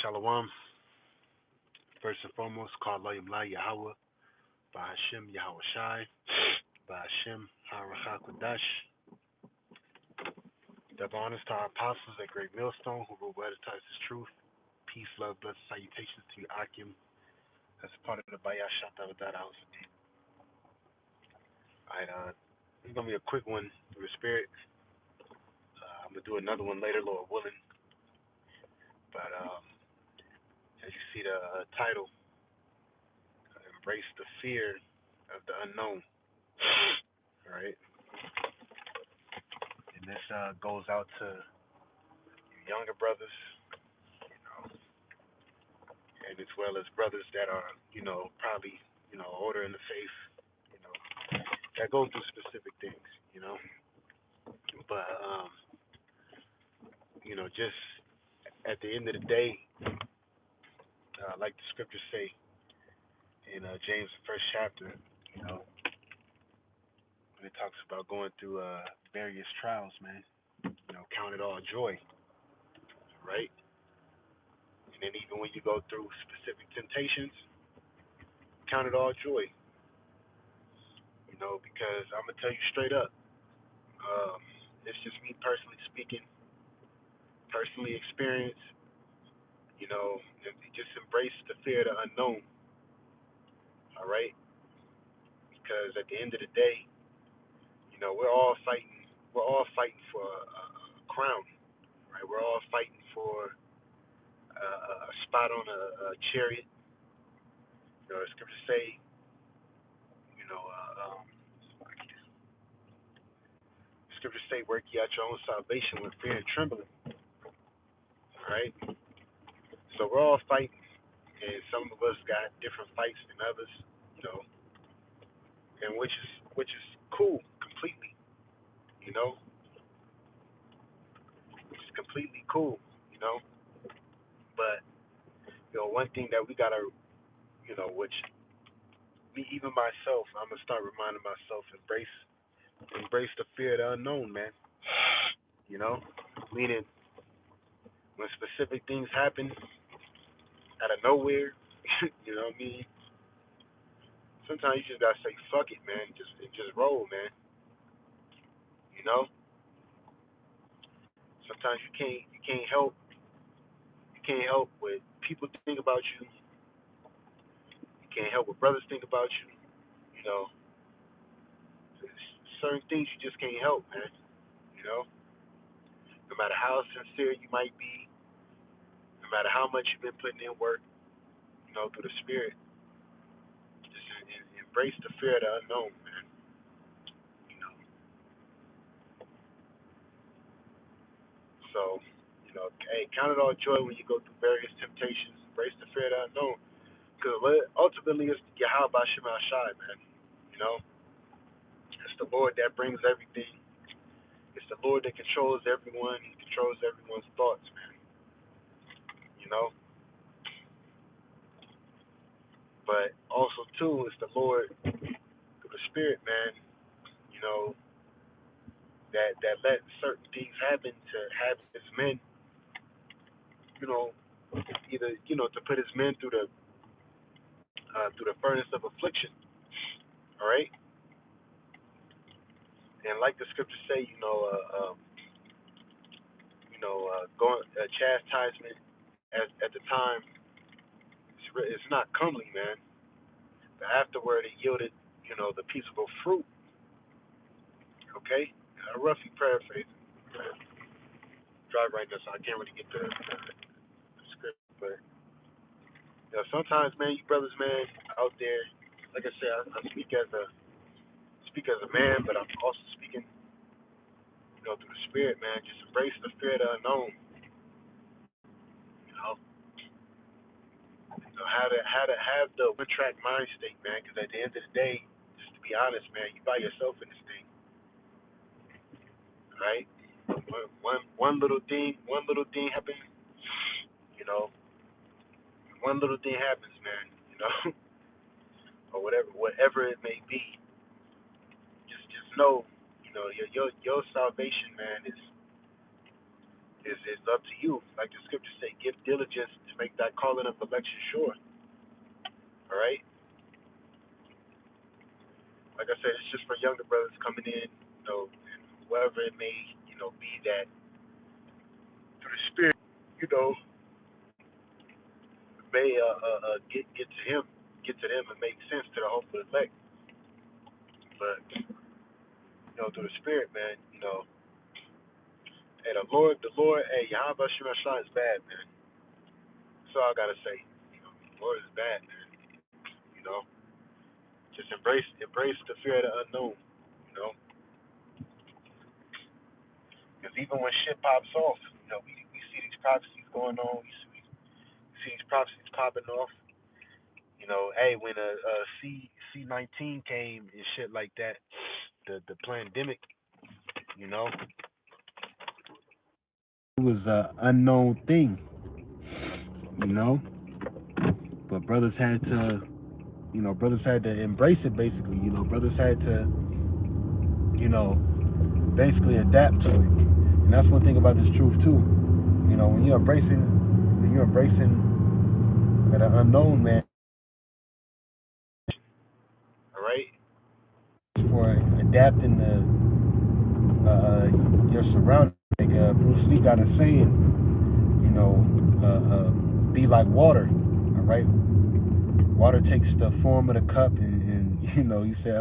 Shalom. First and foremost, call Yahawah, Bahasham, Yahawashi, Bahasham, Harakakadash. Double honors to our apostles at Great Millstone who will advertise this truth. Peace, love, blessed salutations to you, Akim, as a part of the Bahasham that house. Alright, this is going to be a quick one through the Spirit. I'm going to do another one later, Lord willing. But as you see the title, Embrace the Fear of the Unknown. Alright? And this goes out to younger brothers, you know, and as well as brothers that are, probably, older in the faith, you know, that go through specific things, But, just at the end of the day, like the scriptures say in James, the first chapter, when it talks about going through various trials, man, count it all joy, right? And then even when you go through specific temptations, count it all joy, because I'm gonna tell you straight up, it's just me personally speaking, personally experienced, and just embrace the fear of the unknown, all right? Because at the end of the day, we're all fighting for a crown, right? We're all fighting for a spot on a chariot. The scriptures say, you know, uh, um, scriptures say, work ye out your own salvation with fear and trembling, all right? So we're all fighting, and some of us got different fights than others, you know, and which is cool completely, you know, which is completely cool, you know. But one thing that we gotta, which me even myself, I'm gonna start reminding myself, embrace the fear of the unknown, man. You know, meaning when specific things happen out of nowhere, you know what I mean. Sometimes you just gotta say fuck it, man. Just roll, man. You know. Sometimes you can't help what people think about you. You can't help what brothers think about you. You know, certain things you just can't help, man. You know, no matter how sincere you might be, no matter how much you've been putting in work, through the spirit, just embrace the fear of the unknown, man. You know, so hey, count it all joy when you go through various temptations. Embrace the fear of the unknown, because ultimately it's Yahawah Bahasham, man. You know, it's the Lord that brings everything. It's the Lord that controls everyone. He controls everyone's thoughts, man. You know, but also too, it's the Lord through the Spirit, man. You know, that let certain things happen to have His men. You know, either to put His men through the furnace of affliction. All right, and like the scriptures say, going chastisement at the time, it's not comely, man. But afterward, it yielded, the peaceable fruit. Okay, I roughly paraphrase. Drive right now, so I can't really get the script. But sometimes, man, you brothers, man, out there, like I said, I speak as a man, but I'm also speaking, through the spirit, man. Just embrace the fear of the unknown. You know, how to have the one track mind state, man. Because at the end of the day, just to be honest, man, you by yourself in this thing, right? One little thing happens, you know. One little thing happens, man. You know, or whatever it may be. Just know, your salvation, man, It's up to you. Like the scriptures say, give diligence to make that calling of election sure. All right. Like I said, it's just for younger brothers coming in, and whoever it may, be that through the spirit, you know, may get to him, get to them, and make sense to the hopeful elect. But through the spirit, man, hey, the Lord, hey, Yahawashi is bad, man. That's all I gotta say. The Lord is bad, man. You know, just embrace the fear of the unknown. You know, because even when shit pops off, we see these prophecies going on. We see these prophecies popping off. Hey, when C-19 came and shit like that, the pandemic, it was a unknown thing, but brothers had to, embrace it basically. Brothers had to, basically adapt to it, and that's one thing about this truth too. When you're embracing an unknown, man. All right, for adapting your surroundings. Like Bruce Lee got a saying, be like water. All right, water takes the form of the cup, and you say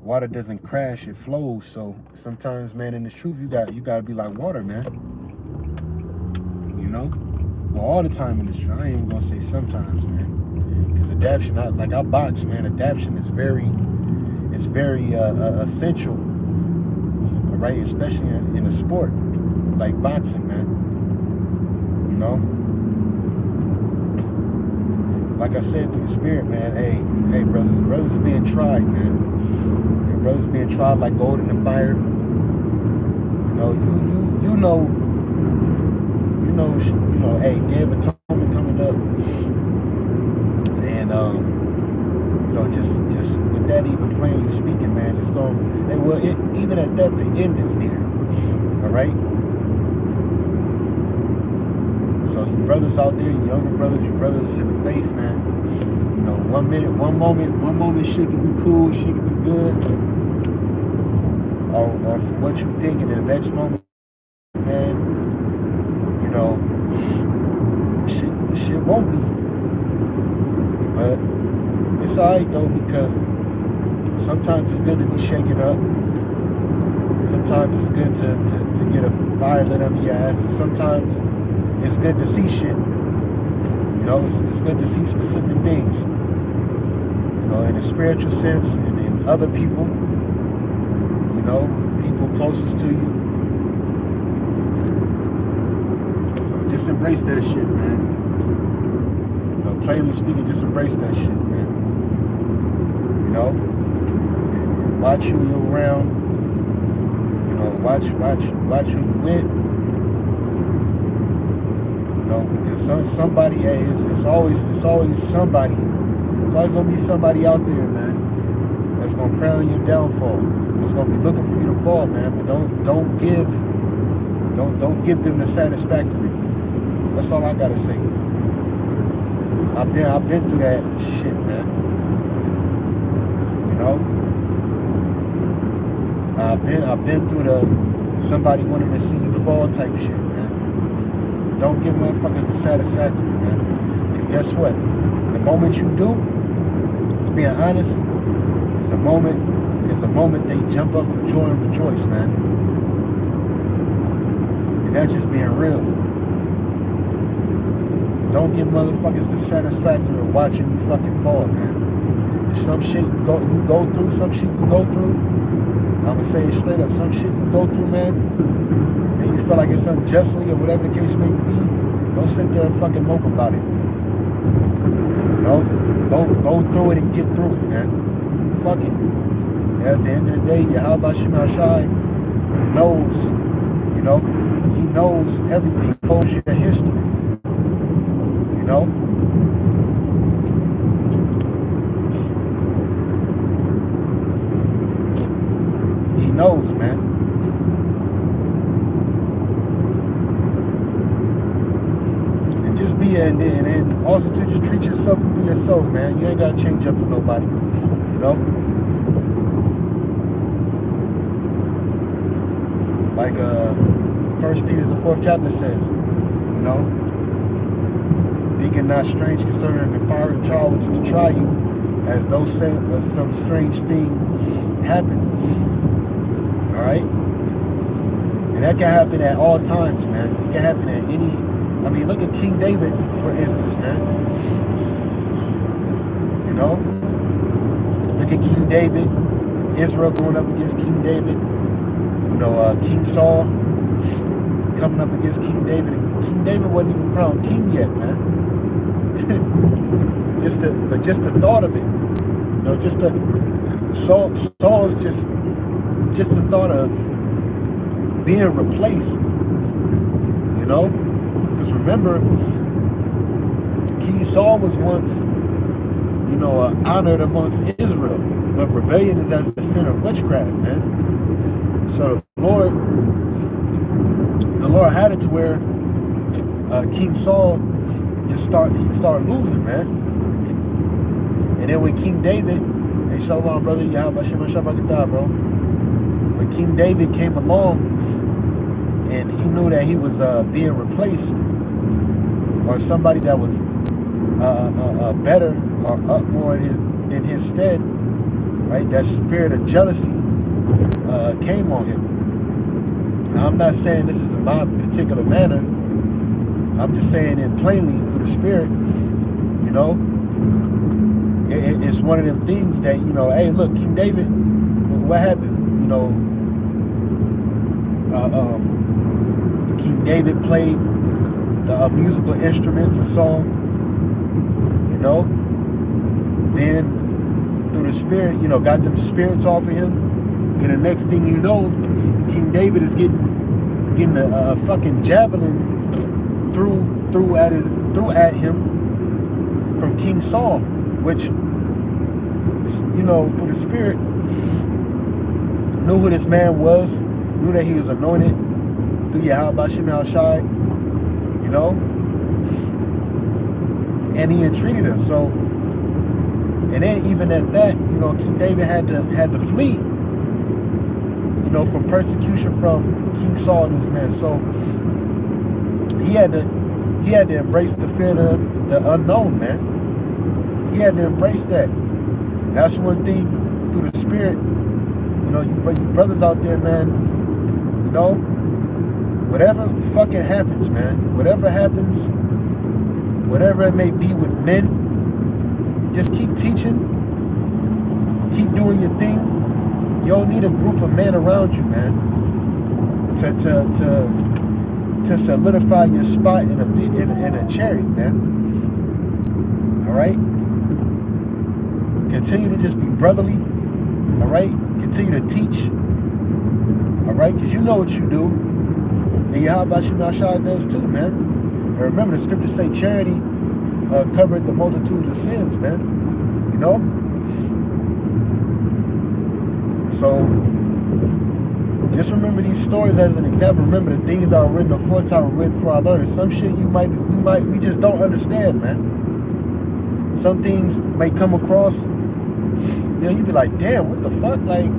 water doesn't crash, it flows. So sometimes, man, in the truth, you gotta be like water, man. Well, all the time in the truth. I ain't even gonna say sometimes, man. Because adaptation, like I box, man. Adaptation is very essential. All right, especially in a sport like boxing, man. Like I said, through the spirit, man. Hey, brothers are being tried, man. And brothers being tried like gold in the fire. Hey, Day of Atonement coming up, and just with that even plainly speaking, man, it's going. And well, even at that, the end is near. All right. So you brothers out there, you younger brothers, you brothers in the faith, man. One moment shit can be cool, shit can be good, or for what you think, and the next moment, man, shit won't be. But it's alright though, because sometimes it's good to be shaken up. Sometimes it's good to get a fire lit under your ass. Sometimes it's good to see shit. It's good to see specific things. In a spiritual sense, and in other people, people closest to you. Just embrace that shit, man. Plainly speaking, just embrace that shit, man. Watch who you're around. Watch who you with. Because somebody, hey, it's always somebody. There's always gonna be somebody out there, man, that's gonna crown your downfall. That's gonna be looking for you to fall, man. But don't give them the satisfactory. That's all I gotta say. I've been through that shit, man. I've been through the somebody wanting to see you fall type shit, man. Don't give motherfuckers the satisfaction, man. Because guess what? The moment you do, being honest, is the moment they jump up for joy and rejoice, man. And that's just being real. Don't give motherfuckers the satisfaction of watching you fucking fall, man. Some shit you go through, I'ma say it straight up, some shit you go through, man, and you feel like it's unjustly or whatever the case may be, don't sit there and fucking mope about it. Go through it and get through it, man. Fuck it. At the end of the day, Yahawashi knows, he knows everything, he knows your history, He knows, man. Yeah, and then also to just treat yourself for yourself, man. You ain't gotta change up for nobody. You know? Like First Peter the 4th chapter says, you know, thinking not strange concerning the fiery trial which is to try you, as though some strange thing happened. Alright? And that can happen at all times, man. It can happen at any. I mean, look at King David, for instance, man. You know? Look at King David, Israel going up against King David. You know, King Saul coming up against King David. King David wasn't even crowned king yet, man. just the thought of it. You know, Saul's just the thought of being replaced. You know? Because remember, King Saul was once, you know, honored amongst Israel. But rebellion is as the sin of witchcraft, man. So the Lord had it to where King Saul just started losing, man. And then when King David, hey, shalom, brother, Yahawashi, bro. When King David came along and he knew that he was being replaced, or somebody that was better or up more in his stead, right? That spirit of jealousy came on him. Now, I'm not saying this is in my particular manner. I'm just saying it plainly through the spirit. You know, it's one of them things that, you know, hey, look, King David, what happened? You know, King David played the musical instruments and song. You know, then through the spirit, you know, got them spirits off of him. And the next thing you know, King David is getting a fucking javelin threw at him from King Saul, which, you know, through the spirit, knew who this man was, knew that he was anointed through Yahawashi, you know, and he entreated him. So, and then even at that, you know, King David had to flee. You know, from persecution from King Saul and his men. So he had to embrace the fear of the unknown, man. He had to embrace that. That's one thing through the spirit. You know, you brothers out there, man. You know, whatever fucking happens, man. Whatever happens, whatever it may be with men, just keep teaching, keep doing your thing. You don't need a group of men around you, man, to solidify your spot in a chariot, man. All right. Continue to just be brotherly. All right. Continue to teach. All right, because you know what you do, and Yahawashi does too, man. And remember, the scriptures say charity covered the multitude of sins, man. You know. So, just remember these stories as an example. Remember the things that were written aforetime were written for our learning. Some shit we just don't understand, man. Some things may come across, you know, you be like, damn, what the fuck? Like,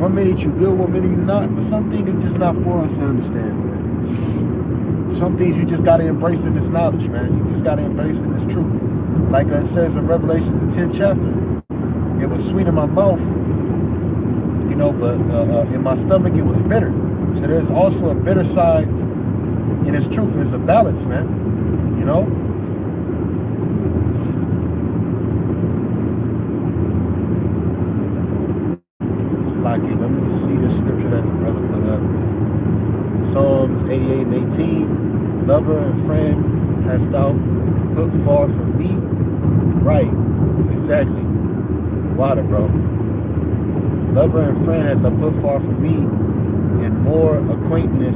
one minute you good, one minute you not. But some things are just not for us to understand, man. Some things you just gotta embrace in this knowledge, man. You just gotta embrace in this truth. Like it says in Revelation, the 10th chapter, it was sweet in my mouth, you know, but in my stomach it was bitter. So there's also a bitter side in this truth. There's a balance, man. You know? Like it. Let me see the scripture that the brother put up. Psalms 88 and 18. Lover and friend hast thou put far from me. Right. Exactly. Water, bro. Lover and friend hast thou put far from me, and more acquaintance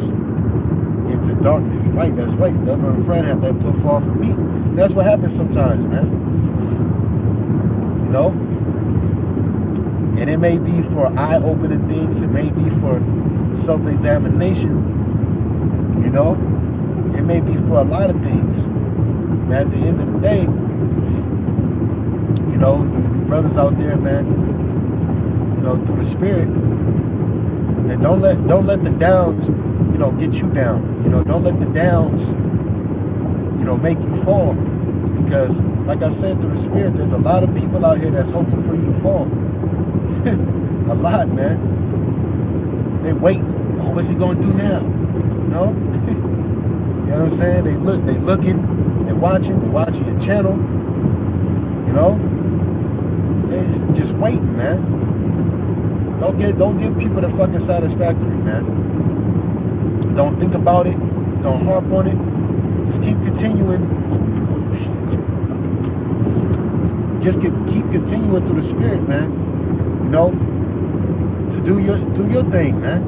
into darkness. Right, that's right. Lover and friend hast thou put far from me. That's what happens sometimes, man. You know? And it may be for eye-opening things. It may be for self-examination. You know? It may be for a lot of things. And at the end of the day, you know, brothers out there, man, you know, through the spirit, and don't let the downs, you know, get you down. You know, don't let the downs, you know, make you fall. Because, like I said, through the spirit, there's a lot of people out here that's hoping for you to fall. A lot, man. They wait. Oh, what's he gonna do now? You know? You know what I'm saying? They looking, they're watching your channel. You know? They just waiting, man. Don't give people the fucking satisfactory, man. Don't think about it. Don't harp on it. Just keep continuing. Just keep continuing through the spirit, man. You know, to do your thing, man.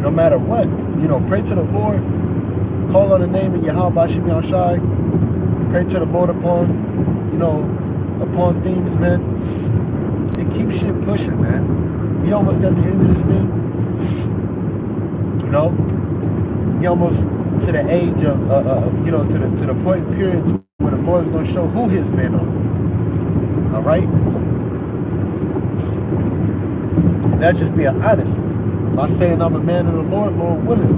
No matter what, you know, pray to the Lord. Call on the name of Yahawashi. Pray to the Lord upon, you know, upon things, man. And keep shit pushing, man. We almost at the end of this thing. You know, we almost to the age of, you know, to the point period where the Lord is going to show who His men are. All right. That's just being honest. I'm not saying I'm a man of the Lord, Lord willing.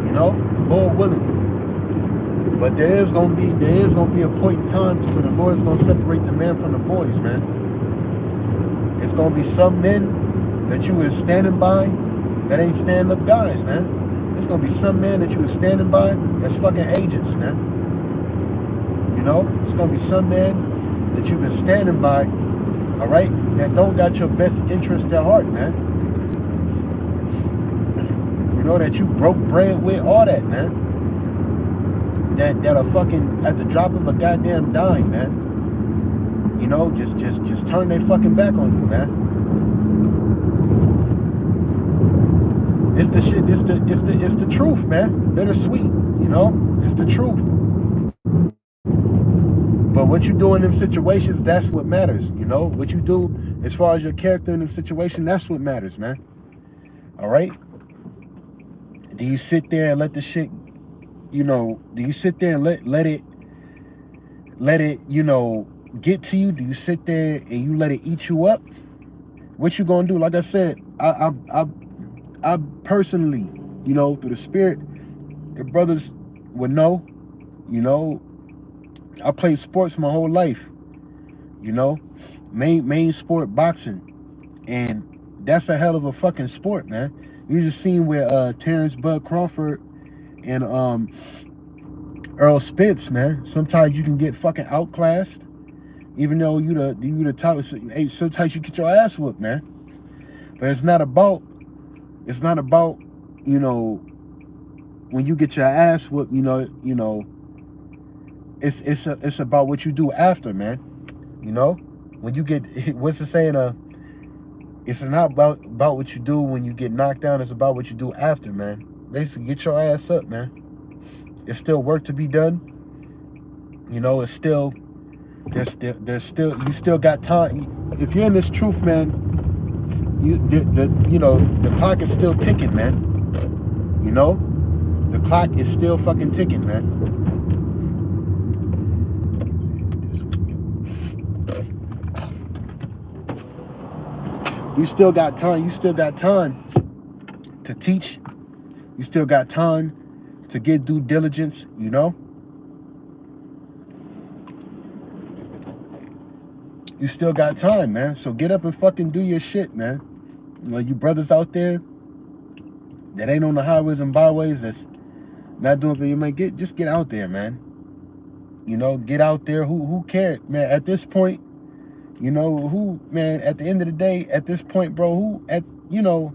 You know, Lord willing. But there is gonna be a point in time where the Lord is gonna separate the man from the boys, man. It's gonna be some men that you was standing by that ain't stand up guys, man. There's gonna be some men that you was standing by that's fucking agents, man. You know, it's gonna be some men that you've been standing by, all right, that don't got your best interest at heart, man. You know, that you broke bread with, all that, man. That are fucking at the drop of a goddamn dime, man. You know, just turn their fucking back on you, man. It's the shit. It's the truth, man. Bittersweet, you know. It's the truth. But what you do in them situations, that's what matters. You know, what you do as far as your character in the situation, that's what matters, man. All right. Do you sit there and let the shit, you know? Do you sit there and let it, you know, get to you? Do you sit there and you let it eat you up? What you gonna do? Like I said, I personally, you know, through the spirit, the brothers would know. You know, I played sports my whole life. You know, main sport boxing, and that's a hell of a fucking sport, man. You just seen where Terrence Bud Crawford and Earl Spence, man. Sometimes you can get fucking outclassed, even though you the top. Sometimes you get your ass whooped, man. But it's not about, you know, when you get your ass whooped, you know, it's about what you do after, man. You know, when you get, what's the saying? It's not about what you do when you get knocked down. It's about what you do after, man. Basically, get your ass up, man. There's still work to be done. You know, it's still there's still you still got time. If you're in this truth, man, you know, the clock is still ticking, man. You know, the clock is still fucking ticking, man. You still got time. You still got time to teach. You still got time to get due diligence. You know. You still got time, man. So get up and fucking do your shit, man. You know, you brothers out there that ain't on the highways and byways, that's not doing for you, man. Just get out there, man. You know, get out there. Who cares, man? At this point, you know, who, man? At the end of the day, at this point, bro, you know,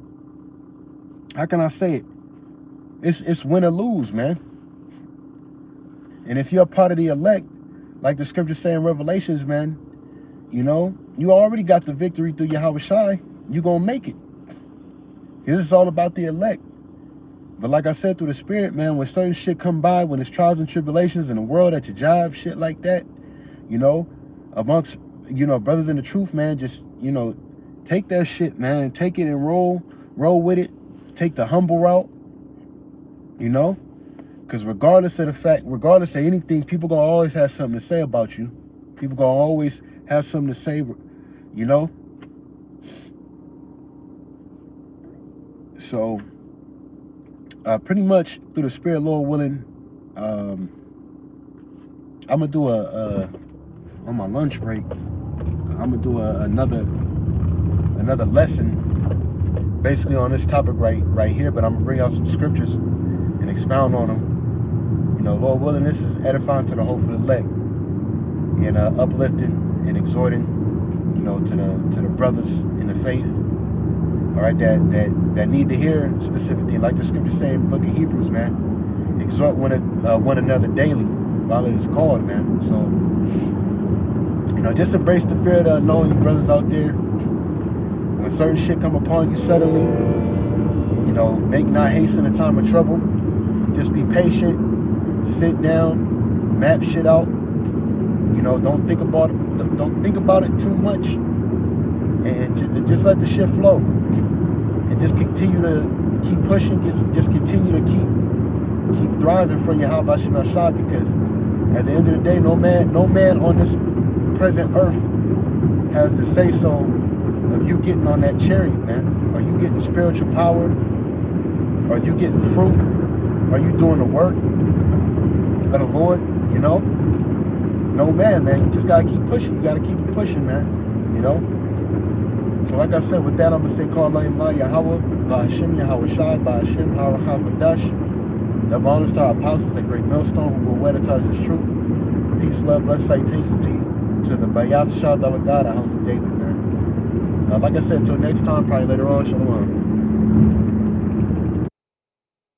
how can I say it? It's win or lose, man. And if you're a part of the elect, like the scriptures say in Revelations, man, you know, you already got the victory through Yahawashi. You gonna make it. This is all about the elect. But like I said, through the spirit, man, when certain shit come by, when it's trials and tribulations in the world, at your job, shit like that, you know, amongst, you know, brothers in the truth, man, just, you know, take that shit, man, take it and roll with it. Take the humble route, you know. Because regardless of the fact, regardless of anything, people gonna always have something to say about you. People gonna always have something to say, you know. So, pretty much through the Spirit, Lord willing, I'm gonna do on my lunch break. I'm gonna do another lesson, basically on this topic right here. But I'm gonna bring out some scriptures and expound on them. You know, Lord willing, this is edifying to the hopeful elect, and uplifting and exhorting, you know, to the brothers in the faith. All right, that need to hear specifically, like the scripture say in the book of Hebrews, man. Exhort one another daily while it is called, man. So, you know, just embrace the fear of the unknown, you brothers out there. When certain shit come upon you suddenly, you know, make not haste in a time of trouble. Just be patient, sit down, map shit out. You know, don't think about it too much, and just let the shit flow, and just continue to keep pushing. Just continue to keep thriving for Yahawashi, because at the end of the day, no man on this present earth has to say so of you getting on that chariot, man. Are you getting spiritual power? Are you getting fruit? Are you doing the work of the Lord? You know? No man. You just gotta keep pushing. You gotta keep pushing, man. You know? So like I said, with that, I'm gonna say call Yahawah, Bahasham, Yahawashi, Bahasham, Harachah, double honors to our apostles, that great millstone who will wear the touch of truth. Peace, love, blessed citation to the Bahasham, God, our house of David, man. Like I said, until next time, probably later on, shalom.